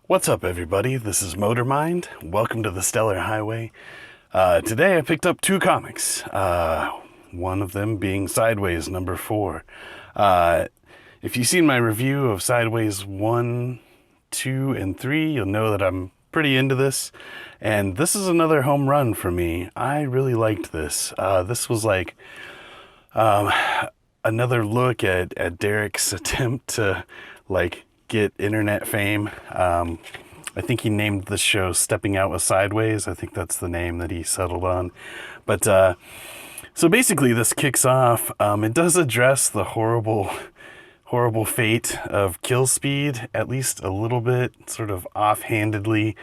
What's up, everybody? This is Motormind. Welcome to the Stellar Highway. Today I picked up two comics, one of them being Sideways number 4. If you've seen my review of Sideways 1, 2, and 3, you'll know that I'm pretty into this. And this is another home run for me. I really liked this. This was like another look at Derek's attempt to get internet fame. I think he named the show Stepping Out with Sideways. I think that's the name that he settled on. But so basically this kicks off. It does address the horrible fate of Kill Speed, at least a little bit, sort of offhandedly,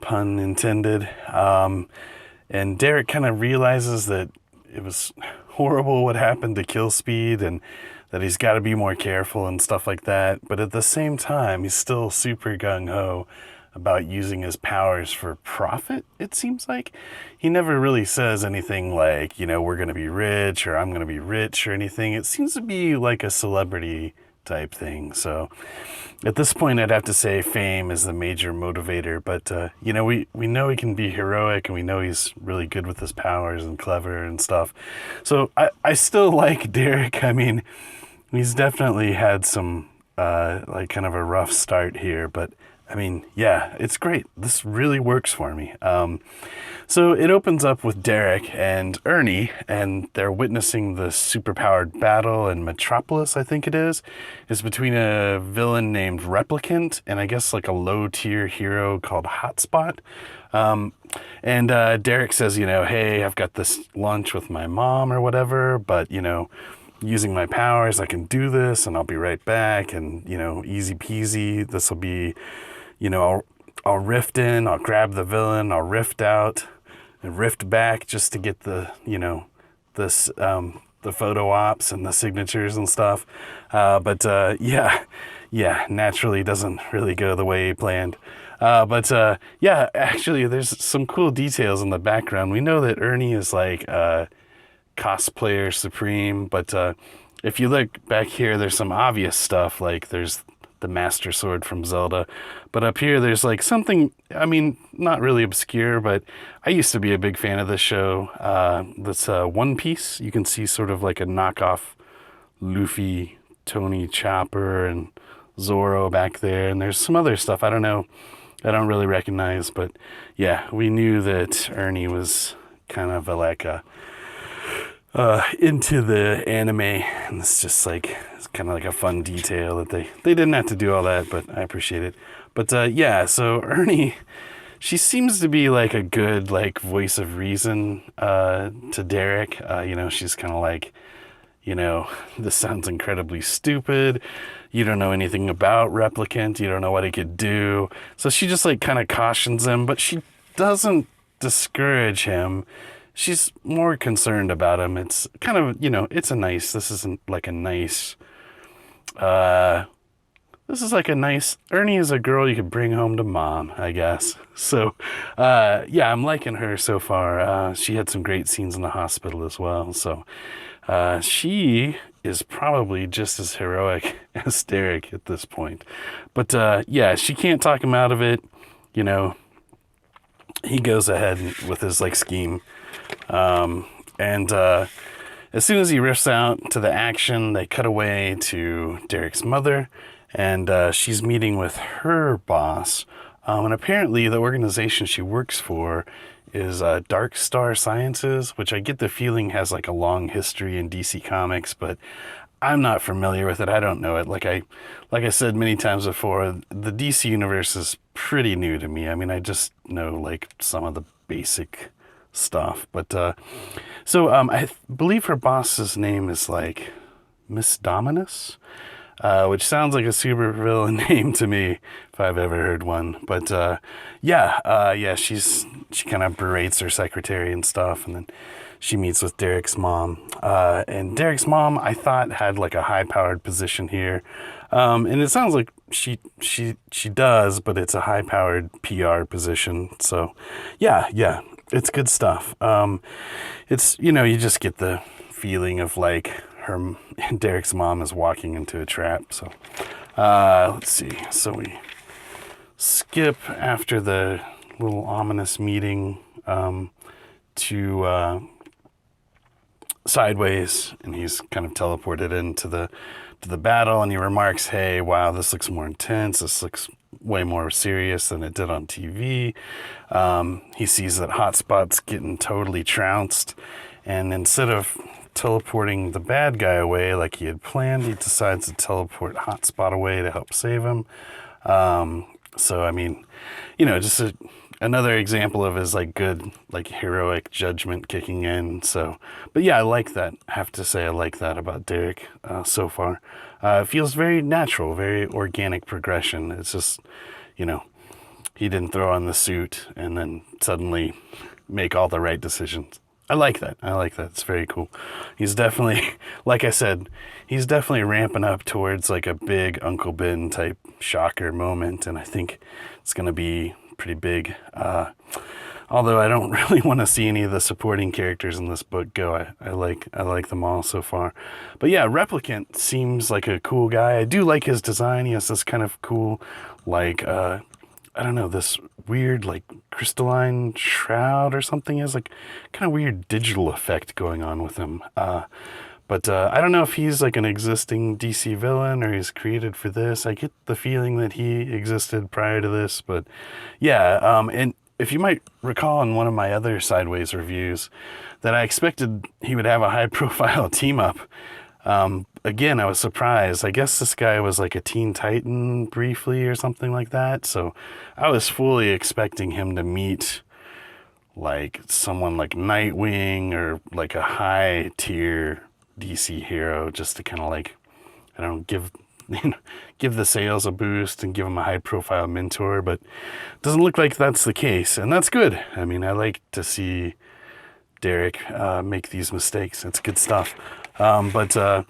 pun intended. And Derek kind of realizes that it was horrible what happened to Kill Speed and that he's got to be more careful and stuff like that. But at the same time, he's still super gung-ho about using his powers for profit, it seems like. He never really says anything like, we're going to be rich or I'm going to be rich or anything. It seems to be like a celebrity type thing. So at this point, I'd have to say fame is the major motivator. But, we know he can be heroic and we know he's really good with his powers and clever and stuff. So I still like Derek. I mean, he's definitely had some, kind of a rough start here, but I mean, yeah, it's great. This really works for me. So it opens up with Derek and Ernie, and they're witnessing the superpowered battle in Metropolis, I think it is. It's between a villain named Replicant and I guess like a low-tier hero called Hotspot. And Derek says, hey, I've got this lunch with my mom or whatever, but, using my powers, I can do this and I'll be right back. And, easy peasy. This will be, I'll rift in, I'll grab the villain, I'll rift out and rift back just to get the, the photo ops and the signatures and stuff. But naturally doesn't really go the way he planned. Actually, there's some cool details in the background. We know that Ernie is like, cosplayer supreme, but if you look back here, there's some obvious stuff, like there's the Master Sword from Zelda, but up here there's like something, I mean, not really obscure, but I used to be a big fan of this show. That's One Piece. You can see sort of like a knockoff Luffy, Tony Chopper, and Zoro back there, and there's some other stuff I don't really recognize, but yeah, we knew that Ernie was kind of into the anime, and it's just like, it's kind of like a fun detail that they didn't have to do all that, but I appreciate it. But so Ernie, she seems to be like a good voice of reason to Derek. She's kind of like, this sounds incredibly stupid. You don't know anything about Replicant. You don't know what he could do. So she just kind of cautions him, but she doesn't discourage him. She's more concerned about him. It's kind of, this isn't like a nice, Ernie is a girl you could bring home to mom, I guess. So, I'm liking her so far. She had some great scenes in the hospital as well. So, she is probably just as heroic as Derek at this point. But, she can't talk him out of it. He goes ahead with his scheme. As soon as he riffs out to the action, they cut away to Derek's mother, and she's meeting with her boss. And apparently the organization she works for is Dark Star Sciences, which I get the feeling has a long history in DC Comics, but I'm not familiar with it. I don't know it. Like I said many times before, the DC universe is pretty new to me. I mean, I just know some of the basic stuff, but I believe her boss's name is Miss Dominus, which sounds like a supervillain name to me if I've ever heard one. But she kind of berates her secretary and stuff, and then she meets with Derek's mom. And Derek's mom, I thought, had a high-powered position here, and it sounds like she does, but it's a high-powered PR position. So it's good stuff. It's, you just get the feeling of Derek's mom is walking into a trap. So, let's see. So we skip after the little ominous meeting to Sideways, and he's kind of teleported into the battle, and he remarks, "Hey, wow, this looks more intense. This looks way more serious than it did on TV." He sees that Hotspot's getting totally trounced, and instead of teleporting the bad guy away like he had planned, he decides to teleport Hotspot away to help save him. So I mean, just another example of his like good, like heroic judgment kicking in. So, but yeah, I like that. I have to say I like that about Derek so far. It feels very natural, very organic progression. It's just, he didn't throw on the suit and then suddenly make all the right decisions. I like that. It's very cool. He's definitely, like I said, he's definitely ramping up towards like a big Uncle Ben type shocker moment, and I think it's going to be pretty big. Although I don't really want to see any of the supporting characters in this book go. I like them all so far. But yeah, Replicant seems like a cool guy. I do like his design. He has this kind of cool, like, I don't know, this weird like crystalline shroud or something. He has like kind of weird digital effect going on with him. But I don't know if he's like an existing DC villain or he's created for this. I get the feeling that he existed prior to this, but yeah. And if you might recall in one of my other Sideways reviews that I expected he would have a high profile team up. Again, I was surprised. I guess this guy was like a Teen Titan briefly or something like that. So I was fully expecting him to meet like someone like Nightwing or like a high tier DC hero just to kind of like, I don't know, give the sales a boost and give him a high profile mentor, but it doesn't look like that's the case. And that's good. I mean, I like to see Derek make these mistakes. It's good stuff. But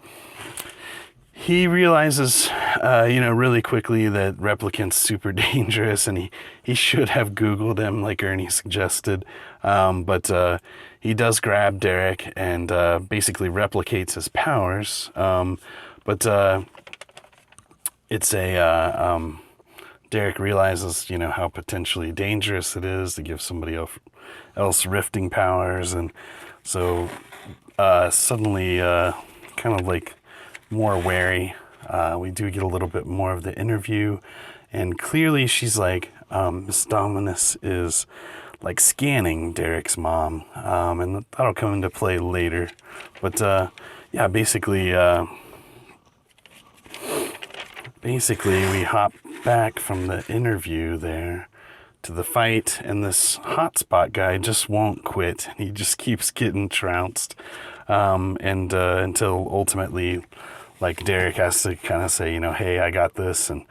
he realizes, really quickly that Replicant's super dangerous, and he should have Googled him like Ernie suggested. But he does grab Derek and basically replicates his powers. But it's Derek realizes, how potentially dangerous it is to give somebody else rifting powers, and so suddenly kind of like more wary. We do get a little bit more of the interview, and clearly she's like, Miss Dominus is like scanning Derek's mom, and that'll come into play later. But yeah, basically we hop back from the interview there to the fight, and this Hotspot guy just won't quit. He just keeps getting trounced, and until ultimately, like, Derek has to kind of say, hey, I got this, and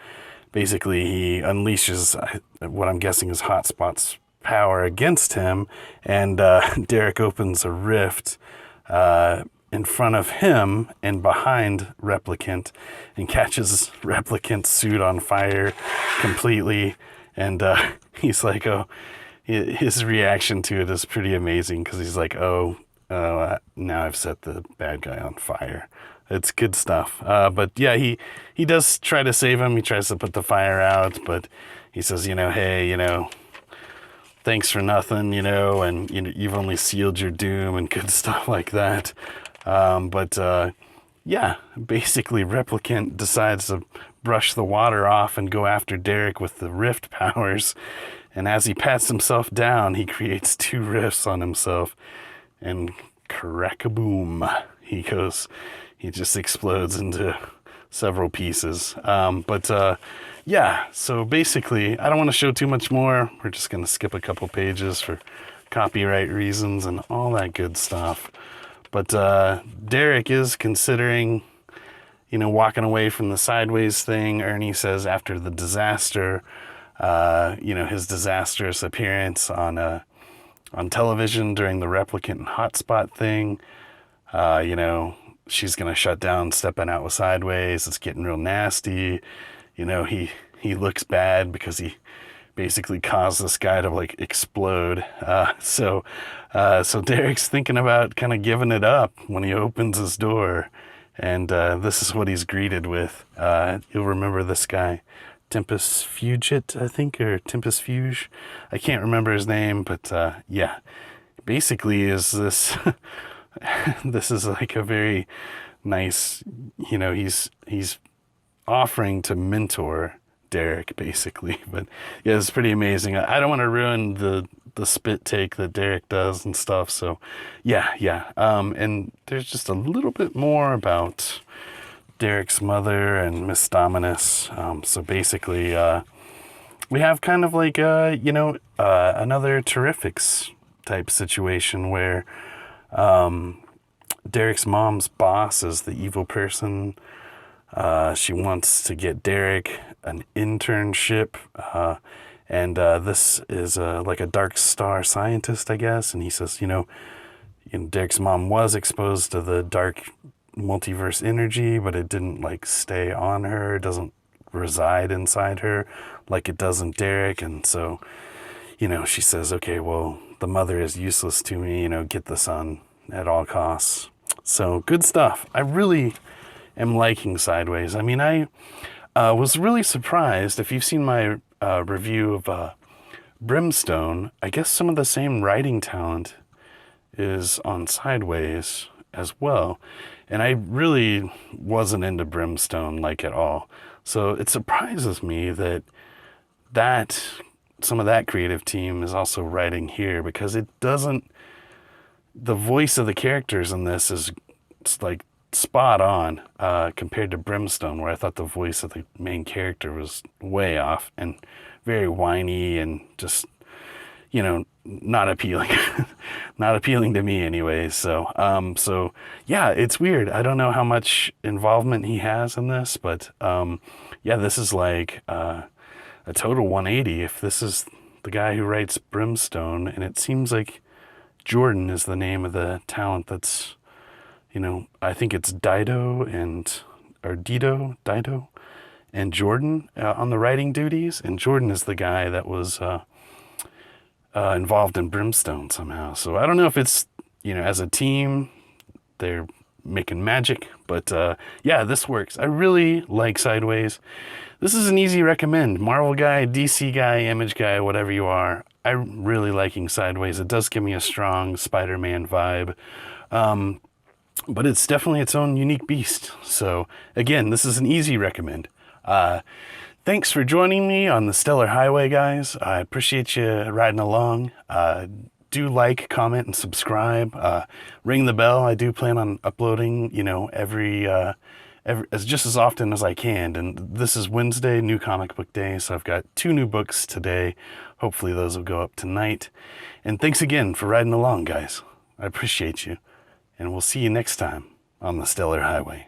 basically he unleashes what I'm guessing is Hotspot's power against him, and Derek opens a rift in front of him and behind Replicant, and catches Replicant's suit on fire completely. And he's like, oh, his reaction to it is pretty amazing, because he's like, now I've set the bad guy on fire. It's good stuff. But yeah, he does try to save him. He tries to put the fire out, but he says, hey, thanks for nothing, and you've only sealed your doom and good stuff like that. But yeah, basically Replicant decides to brush the water off and go after Derek with the rift powers. And as he pats himself down, he creates 2 rifts on himself, and crack-a-boom, he just explodes into several pieces. But yeah, so basically, I don't want to show too much more. We're just going to skip a couple pages for copyright reasons and all that good stuff. But Derek is considering, walking away from the Sideways thing. Ernie says after the disaster, his disastrous appearance on television during the Replicant and Hotspot thing, she's going to shut down Stepping Out with Sideways. It's getting real nasty. He looks bad because he basically caused this guy to like explode. So Derek's thinking about kind of giving it up when he opens his door. And this is what he's greeted with. You'll remember this guy, Tempest Fugit, I think, or Tempest Fuge. I can't remember his name, but yeah, basically is this. This is like a very nice, he's offering to mentor Derek basically, but yeah, it's pretty amazing. I don't want to ruin the spit take that Derek does and stuff, so yeah. And there's just a little bit more about Derek's mother and Miss Dominus. So basically, we have kind of like another Terrifics type situation where Derek's mom's boss is the evil person. She wants to get Derek an internship, and this is like a dark star scientist, I guess. And he says, Derek's mom was exposed to the dark multiverse energy, but it didn't like stay on her. It doesn't reside inside her like it does in Derek. And so, she says, okay, well, the mother is useless to me. Get the son at all costs. So good stuff. I really am liking Sideways. I mean, I was really surprised. If you've seen my review of Brimstone, I guess some of the same writing talent is on Sideways as well. And I really wasn't into Brimstone like at all. So it surprises me that some of that creative team is also writing here, because it doesn't, the voice of the characters in this is like spot on compared to Brimstone, where I thought the voice of the main character was way off and very whiny and just, not appealing, not appealing to me anyways. So yeah, it's weird. I don't know how much involvement he has in this, but yeah, this is like a total 180 if this is the guy who writes Brimstone. And it seems like Jordan is the name of the talent that's, I think it's Dido and Jordan on the writing duties. And Jordan is the guy that was involved in Brimstone somehow. So I don't know if it's, as a team, they're making magic, but yeah, this works. I really like Sideways. This is an easy recommend. Marvel guy, DC guy, Image guy, whatever you are, I'm really liking Sideways. It does give me a strong Spider-Man vibe. But it's definitely its own unique beast. So again, this is an easy recommend. Thanks for joining me on the Stellar Highway, guys. I appreciate you riding along. Do like, comment, and subscribe. Ring the bell. I do plan on uploading, every just as often as I can. And this is Wednesday, New Comic Book Day, so I've got 2 new books today. Hopefully those will go up tonight. And thanks again for riding along, guys. I appreciate you. And we'll see you next time on the Stellar Highway.